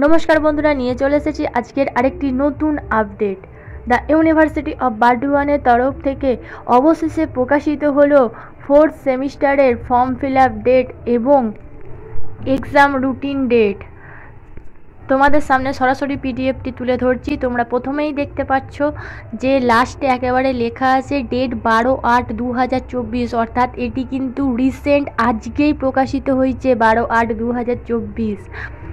নমস্কার বন্ধুরা, নিয়ে চলে এসেছি আজকের আরেকটি নতুন আপডেট। দ্য ইউনিভার্সিটি অফ বার্ডওয়ানের তরফ থেকে অবশেষে প্রকাশিত হলো 4th সেমিস্টারের ফর্ম ফিল আপ ডেট এবং এক্সাম রুটিন ডেট। তোমাদের সামনে সরাসরি পিডিএফটি তুলে ধরছি। তোমরা প্রথমেই দেখতে পাচ্ছ যে লাস্টে একেবারে লেখা আছে ডেট 12/8/2024, অর্থাৎ এটি কিন্তু রিসেন্ট, আজকেই প্রকাশিত হয়েছে 12/8/2024।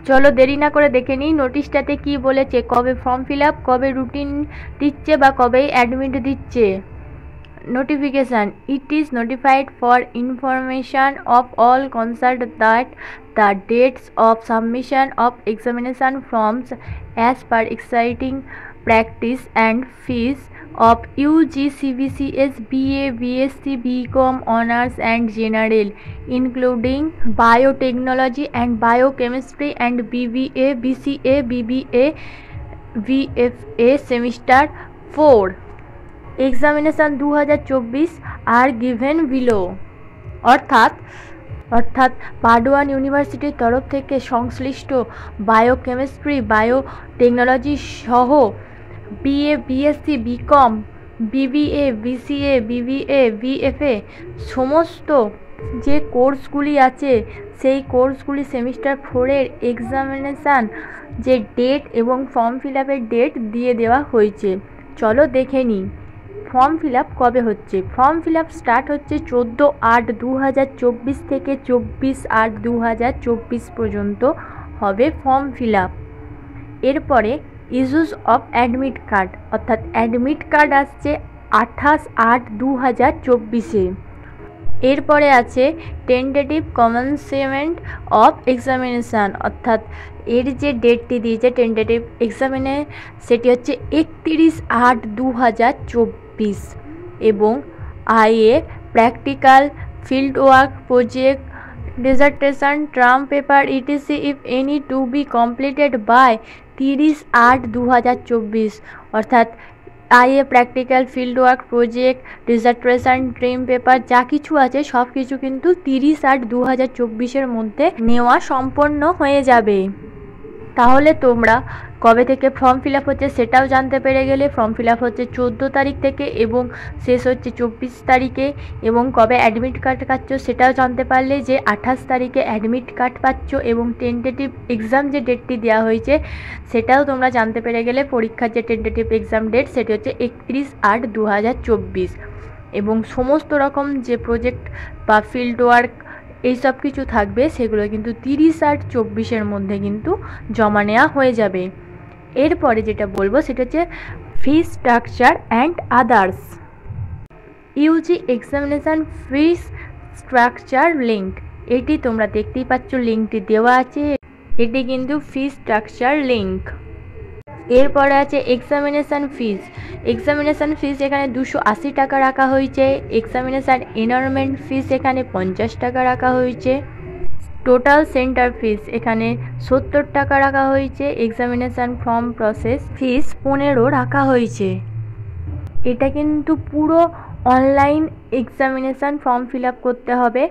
চলো দেরি না করে দেখে নিই নোটিশটাতে কি বলেছে, কবে ফর্ম ফিল আপ, কবে রুটিন দিচ্ছে বা কবে অ্যাডমিট দিচ্ছে। Notification: It is notified for information of all concerned that the dates of submission of examination forms as per exciting practice and fees of UG CBCS BA BSc BCom Honours and General including Biotechnology and Biochemistry and BBA BCA BBA VFA Semester 4 examination 2024 আর given below. অর্থাৎ বার্ডওয়ান ইউনিভার্সিটির তরফ থেকে সংশ্লিষ্ট biochemistry, biotechnology সহ BA BSc BCom BBA BCA BBA BFA সমস্ত যে কোর্সগুলি আছে সেই কোর্সগুলি সেমিস্টার 4-এর এক্সামিনেশান যে ডেট এবং ফর্ম ফিল আপের ডেট দিয়ে দেওয়া হয়েছে। চলো দেখে নিই ফর্ম ফিল আপ কবে হচ্ছে। ফর্ম ফিল আপ স্টার্ট হচ্ছে 14/8/2024 থেকে 24/8/2024 পর্যন্ত হবে ফর্ম ফিল আপ। এরপরে ইস্যুস অফ অ্যাডমিট কার্ড, অর্থাৎ অ্যাডমিট কার্ড আসছে 28/8/2024-এ। এরপরে আছে টেন্টেটিভ কমেন্সমেন্ট অফ এক্সামিনেশান, অর্থাৎ এর যে ডেটটি দিয়েছে টেন্টেটিভ এক্সামিনে সেটি হচ্ছে 31/8/2024 এবং IA practical field work project dissertation term paper etc if any to be completed by 30/8/2024, অর্থাৎ IA practical field work project dissertation term paper যা কিছু আছে সব কিছু কিন্তু 30/8/2024-এর মধ্যে নেওয়া সম্পন্ন হয়ে যাবে। তাহলে তোমরা কবে থেকে ফর্ম ফিল আপ হচ্ছে সেটাও জানতে পেরে গেলে। ফর্ম ফিল আপ হচ্ছে 14 তারিখ থেকে এবং শেষ হচ্ছে 24 তারিখে, এবং কবে অ্যাডমিট কার্ড পাচ্ছ সেটাও জানতে পারলে যে 28 তারিখে অ্যাডমিট কার্ড পাচ্ছ, এবং টেন্টেটিভ এক্সাম যে ডেটটি দেওয়া হয়েছে সেটাও তোমরা জানতে পেরে গেলে। পরীক্ষার যে টেন্টেটিভ এক্সাম ডেট সেটি হচ্ছে 31/8/2024, এবং সমস্ত রকম যে প্রজেক্ট বা ফিল্ড ওয়ার্ক এই সব কিছু থাকবে সেগুলো কিন্তু 30/8/2024-এর মধ্যে কিন্তু জমা নেওয়া হয়ে যাবে। এরপরে যেটা বলবো সেটা হচ্ছে fee structure and others. UG examination fees structure link, এটি তোমরা দেখতেই পাচ্ছ লিঙ্কটি দেওয়া আছে, এটি কিন্তু ফি স্ট্রাকচার লিঙ্ক। এরপরে আছে এক্সামিনেশান ফিস। এক্সামিনেশান ফিস এখানে 280 টাকা রাখা হয়েছে। এক্সামিনেশান এনরোলমেন্ট ফিস এখানে 50 টাকা রাখা হয়েছে। টোটাল সেন্টার ফিস এখানে 70 টাকা রাখা হয়েছে। এক্সামিনেশান ফর্ম প্রসেস ফিস 15 রাখা হয়েছে। এটা কিন্তু পুরো online examination form fill up করতে হবে,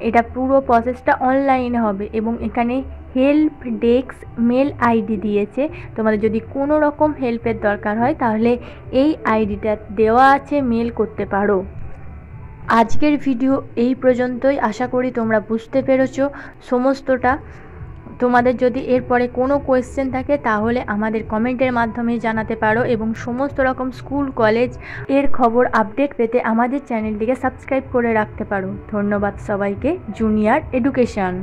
এটা পুরো প্রসেসটা অনলাইনে হবে, এবং এখানে হেল্প ডেস্ক মেল আইডি দিয়েছে। তোমাদের যদি কোনো রকম হেল্পের দরকার হয় তাহলে এই আইডিটা দেওয়া আছে, মেল করতে পারো। আজকের ভিডিও এই পর্যন্তই, আশা করি তোমরা বুঝতে পেরেছো সমস্তটা। তোমাদের যদি এরপরে কোনো কোয়েশ্চেন থাকে তাহলে আমাদের কমেন্টের মাধ্যমে জানাতে পারো, এবং সমস্ত রকম স্কুল কলেজ এর খবর আপডেট পেতে আমাদের চ্যানেলটিকে সাবস্ক্রাইব করে রাখতে পারো। ধন্যবাদ সবাইকে। Junior education.